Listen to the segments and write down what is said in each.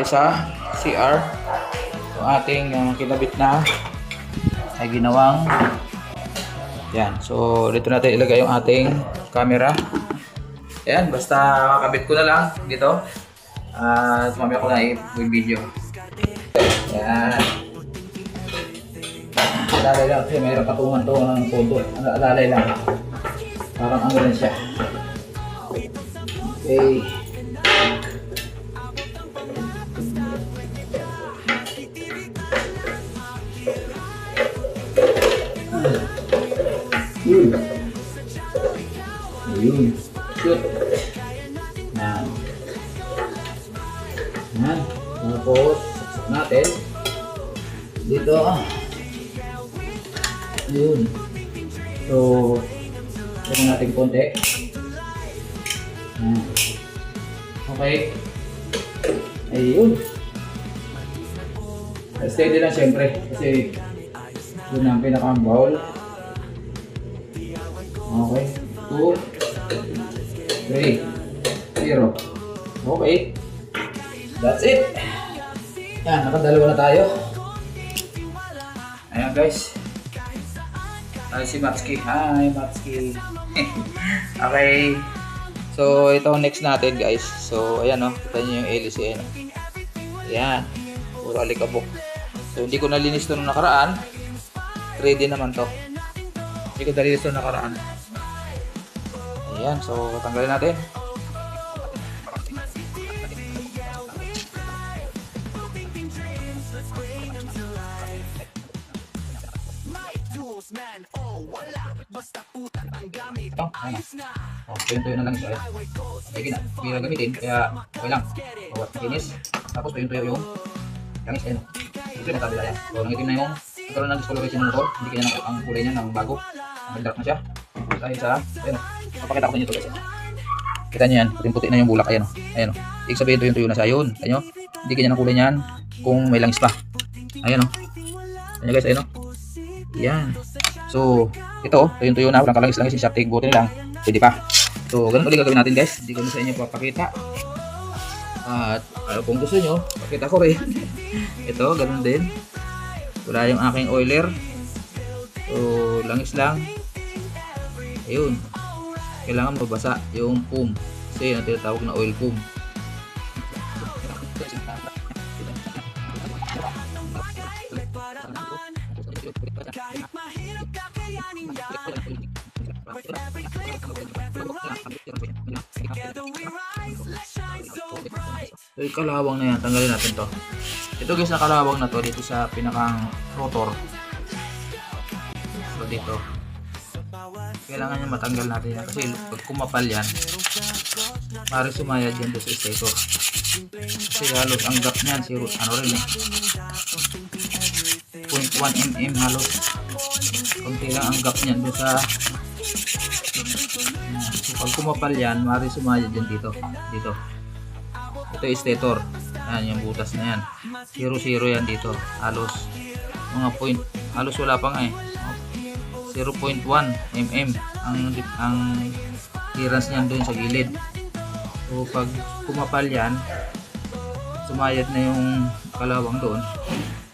tayo sa CR. Yung ating kinabit na ay ginawang yan. So dito natin ilagay yung ating camera. Ayan, basta kakabit ko na lang dito. At mamaya ko na i-video. Ayan. Alalay lang kasi mayroon patungan to ng kondo. Alalay lang. Parang ano rin siya. Okay. Ayun. Shoot. Yan. Yan. Tapos, saksak natin. Dito. Ayun. So, tignan natin konti. Yan. Okay. Ayun. Steady lang siyempre. Kasi, yun ang pinaka-bowl. Okay. 2, 3, 0. Okay. That's it. Yan, nakadalawa na tayo. Ayan guys. Ay si Matsuki. Hi Matsuki. Okay. So ito next natin guys. So ayan o. Kita nyo yung LC. Ayan. Puro alikabok. So hindi ko nalinis ito nung nakaraan. 3D naman to. Hindi ko nalinis ito nung nakaraan. Ayan, so tanggalin natin. Ito, ayan. Tuyo-tuyo na lang ito. Sige na, hindi gamitin, kaya okay lang. Bawat kinis. Tapos tuyo-tuyo yung langis. Ayan. Ito yung natabila yan. So nangitim na yung nagkaroon ng discoloration ng motor. Hindi kanya ang kulay niya ng bago. Nag-dark na siya. Dahil sa, ayan. Papakita ko sa inyo ito guys. Kita nyo yan, puting-puti na yung bulak. Ayan o. Ayan o. Ibig sabihin tuyo-tuyo na siya. Yun. Ayan o. Hindi kanya ng kulay niyan kung may langis pa. Ayan o. Ayan guys. Ayan o. Ayan. So, ito o. Tuyo-tuyo na. Walang kalangis-langis yung shafting. Buti na lang. Pwede pa. So, ganun ulit gagawin natin guys. Hindi ko na sa inyo papakita. At kung gusto nyo, pakita ko rin. Ito, ganun din. Wala yung aking oiler. So, langis lang. Ayun. Kailangan mabasa yung foam. Kasi yun ang tinatawag na oil foam. So yung kalawang na yan, tanggalin natin to. Ito guys, na kalawang na to dito sa pinakang rotor. So dito kailangan nyo matanggal natin yan kasi pag kumapal yan pare sumayad yan doon sa stator kasi halos ang gap nyan ano rin eh 0.1 mm halos konti lang ang gap nyan doon sa so pag kumapal yan pare sumayad yan dito ito stator yan yung butas na yan 0 yan dito halos mga point halos wala pa nga eh 0.1 mm ang clearance niyan doon sa gilid. So pag kumapal yan, sumayad na yung kalawang doon,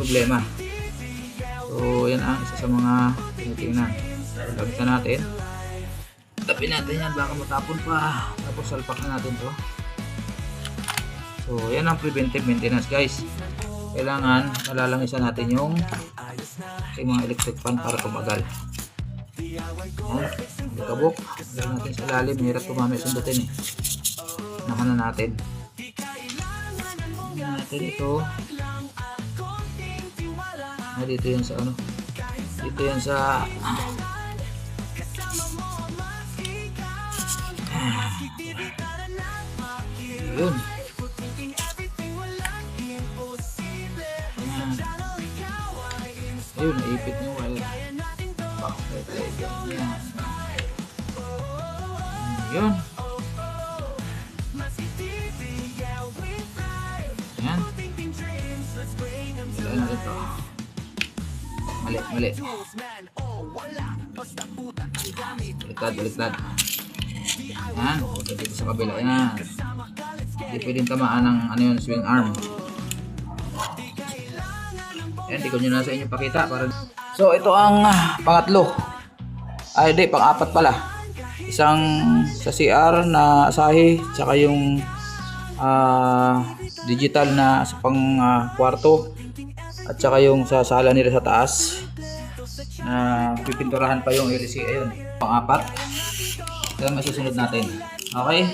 problema. So yan ang isa sa mga tinitingnan. Lagyan natin. Tapin natin yan, baka matapon pa. Tapos salpak na natin to. So yan ang preventive maintenance guys. Kailangan malalangisan natin yung mga electric fan para tumagal. Kabuk, lagyan natin sa ilalim, hirap tumami sundutin eh. Nahan na natin. Ito. Dito yan sa ano? Dito yan sa yun. Ayun, naipit niyo wala. Yun. Ayan. Ilagay natin ito. Mali. Baliktad. Ayan. Dito sa kabila. Ayan. Hindi pwedeng tamaan ng ano yun, swing arm. Ayan, di ko nyo na sa inyo pakita. So, ito ang pangatlo. Ay, di, pang-apat pala. Isang sa CR na Asahi, tsaka yung digital na sa pang kwarto, at saka yung sa sala nila sa taas na pipinturahan pa yung LC. Ayun, pang-apat. Ito ang masusunod natin. Okay?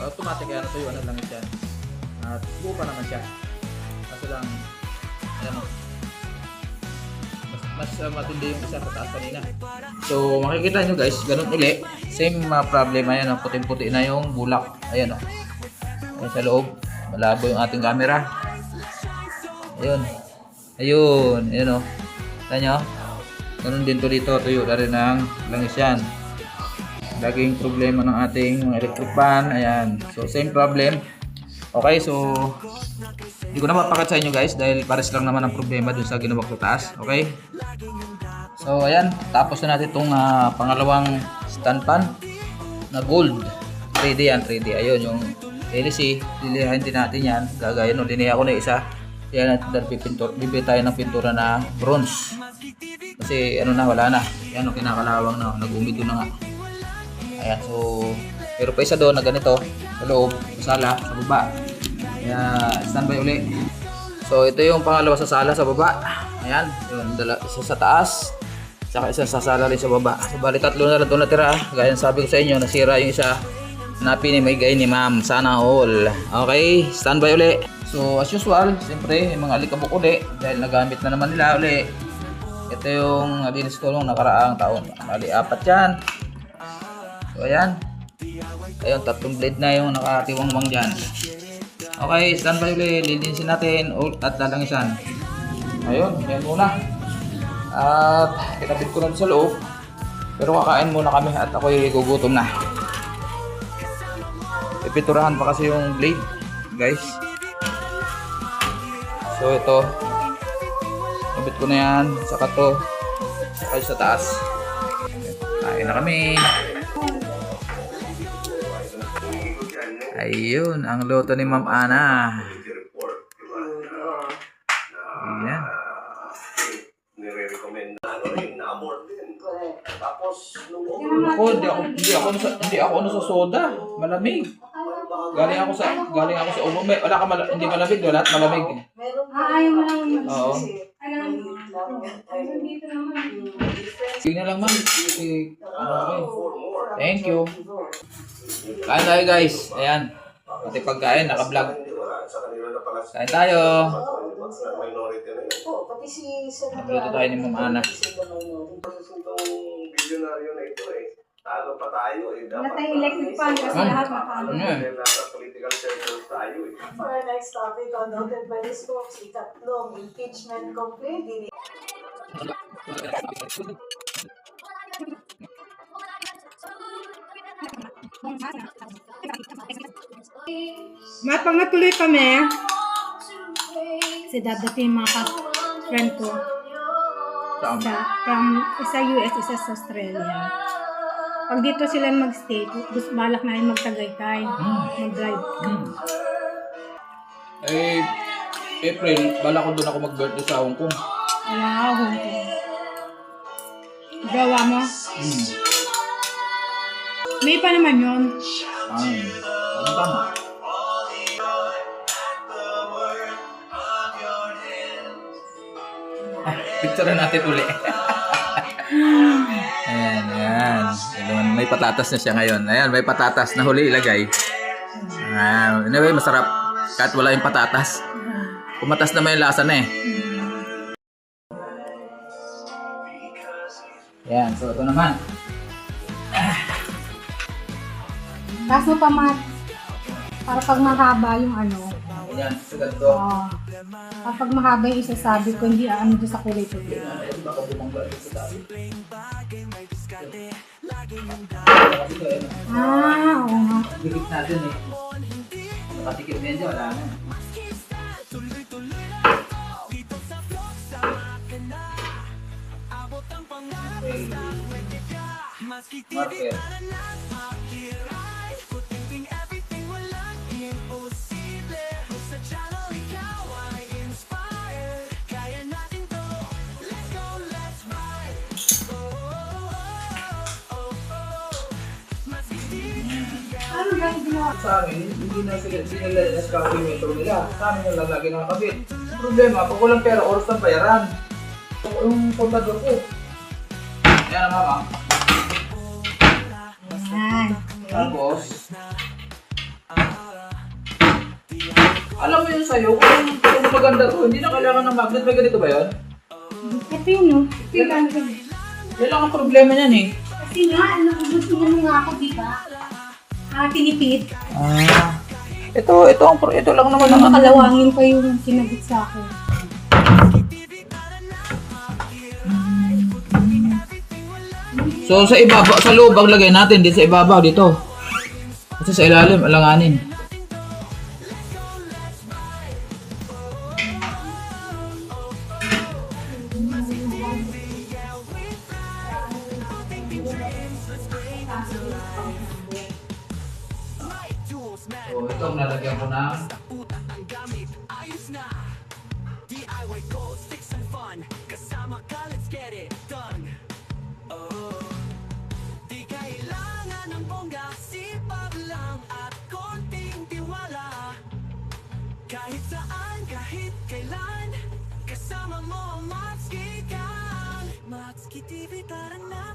Automatic yan, ito yung ano langis yan. At buo pa naman siya. Kaso lang, ayan o. Mas matindi yung isa sa taas kanina. So makikita nyo guys, ganun uli. Same problema yan, puting-puti na yung bulak. Ayan o. Ayan sa loob. Malabo yung ating camera. Ayun. Ayun. Ayun o. Kita nyo? Ganun din to dito. Tuyo na rin ang langis yan. Laging problema ng ating mga electric fan. Ayan. So same problem. Okay, so hindi ko na mapakat sa inyo guys dahil pares lang naman ang problema dun sa ginawa ko taas. Okay? So ayan, tapos na natin itong pangalawang stand pan na gold. 3D yan, 3D. Ayun, yung LC, lilihain din natin yan. Gagayin, no, liniha ko na isa. Yan natin bibili tayo ng pintura na bronze. Kasi ano na, wala na. Yan, no, kinakalawang na, nag-umido na nga. Ayan, so pero pa isa doon na ganito sa loob, sa sala, sa baba. Kaya standby uli. So ito yung pangalawa sa sala sa baba. Ayan, yung isa sa taas, saka isa sa sala rin sa baba. So bali tatlo na lang ito natira. Gaya sabi ko sa inyo, nasira yung isa. Pinimigay ni ma'am. Sana all. Okay, standby uli. So as usual, siyempre yung mga alikabok uli dahil nagamit na naman nila uli. Ito yung nabilis ko nung nakaraang taon. Bali 4 yan. So ayan. Ayun, 3 blade na yung nakatiwang-wang dyan. Okay, standby ulit. Lilinisin natin at lalangisan. Ayun, yan muna. At itabit ko na sa loob. Pero kakain muna kami at ako'y gugutom na. Ipiturahan pa kasi yung blade, guys. So ito. Itabit ko na yan. Saka to. Saka sa taas. Kain na kami. Ayun, ang luto ni Ma'am Ana. Ayan. Hindi ako sa soda. Malamig. Galing ako sa umo. Wala ka hindi malamig, wala malamig. Ayaw mo lang. Oo. Sige na lang, ma'am. Thank you. Kain tayo guys. Ayan. Pati pagkain, naka-vlog. Kain tayo. Nagluto tayo ni Ma'am Ana. Talo pa tayo eh. Wala tayong electric fan kasi lahat makano. Nasa political circles tayo eh. For our next topic on Noted by the Spokes, ikatlong impeachment complaint. Mapangatuloy kami. Kasi dadating mga friend ko. From isa US, isa sa Australia. Pag dito sila mag-stay, gusto balak na yung mag-Tagaytay, mag-drive. Eh, April, balak ko doon ako mag-birthday sa Hong Kong. Wow, Hong Kong. Gawa mo? May pa naman yun. Tama. Picture natin uli. Ayan. May patatas na siya ngayon. Ayan, may patatas na huli ilagay. Anyway, masarap. Kahit wala yung patatas. Pumatas na may lasa na eh. Ayan, so ito naman. Kaso pa para pag mahaba yung ano. Ayan, so ganito. Kapag mahaba yung isasabi ko, hindi ano doon sa kulay-kulay. Baka bumangga ito sa tabi. Oo nga. Dikit natin eh. Nakatikip na yan dyan, wala na. Okay. Marker. Ano ba yung ginawa? Sa amin, hindi nila na-scouting yung metro nila. Sa amin yung lalagi nakakabit. Problema, pag walang pera, oras ng bayaran. Yung kontador ko. Yan ang mama. Yan. Tapos, alam mo yun sa'yo, kung maganda to, hindi na kailangan ng magnet. May ganito ba yun? Ito yun, no? Ito yung ano. Yan lang ang problema niyan eh. Kasi nga, ano, gusto mo nga ako, di ba? Tinipid. Ito lang naman ang Makalawangin pa yung sinabit sa akin. So sa ibabaw, sa loob ang lagay natin, din sa ibabaw dito. Kasi sa ilalim, alanganin. So ito ang lalagyan ko ng Kahit saan, kahit kailan, kasama mo ang Matski Gang. Matski TV, tara na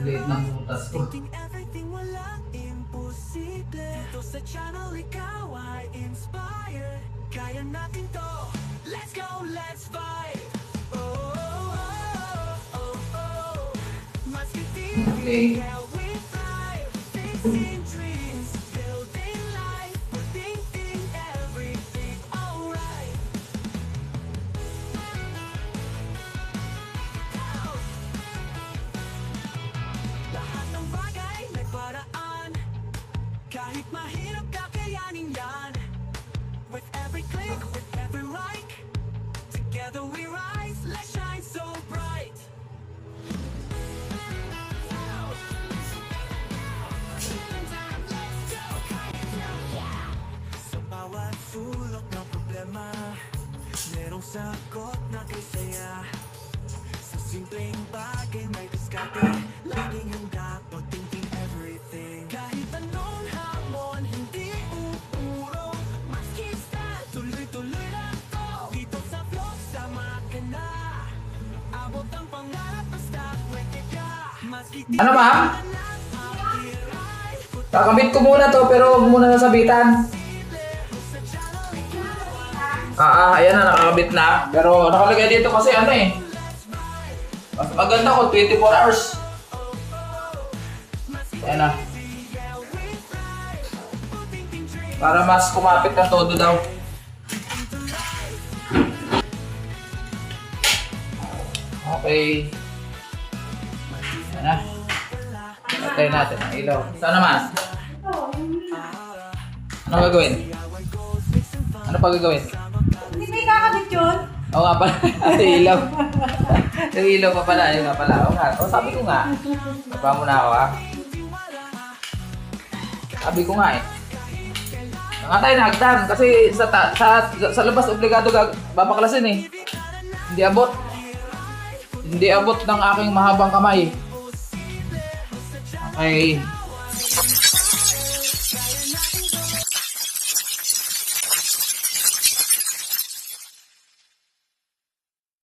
liit ng butas ko. Thinking everything, walang imposible. Dito sa channel, ikaw ay inspired. Kaya natin to, let's go, let's fight. Oh, oh, oh, oh, oh. Matski TV, Okay. yeah, we thrive. Facing dreams, building life, thinking everything alright. Lahat ng bagay may paraan. Kahit mahirap kakayanin yan. With every click, with every like, together we rise, let's shine so bright. Sa bawat sulok ng problema, merong sagot na kisaya. Sa simpleng bagay may diskarte, laging handa to thinking everything. Kahit anong hamon, hindi uurong. Maski stand, tuloy-tuloy lang to. Dito sa vlog, sama ka na. Abot ang pangarap, basta pwede ka. Maski di Ano ma'am? Kakabit ko muna to pero huwag muna nasabitan. Ayan na, nakakabit na. Pero nakalagay dito kasi ano eh. Mas maganda ko, 24 hours. Ayan na. Para mas kumapit ng todo daw. Okay. Ayan na. Patay natin ang ilaw. Saan naman? Ano gagawin? Ano pa gagawin? Hindi ba kakabit yun? Oo nga pala. Yung ilaw. Yung ilaw pa pala. Yung nga pala. Oo nga. O sabi ko nga. Nagpa mo na ako ha. Sabi ko nga eh. Nga tayo nagtan. Kasi sa labas obligado babaklasin eh. Hindi abot. Hindi abot ng aking mahabang kamay. Okay.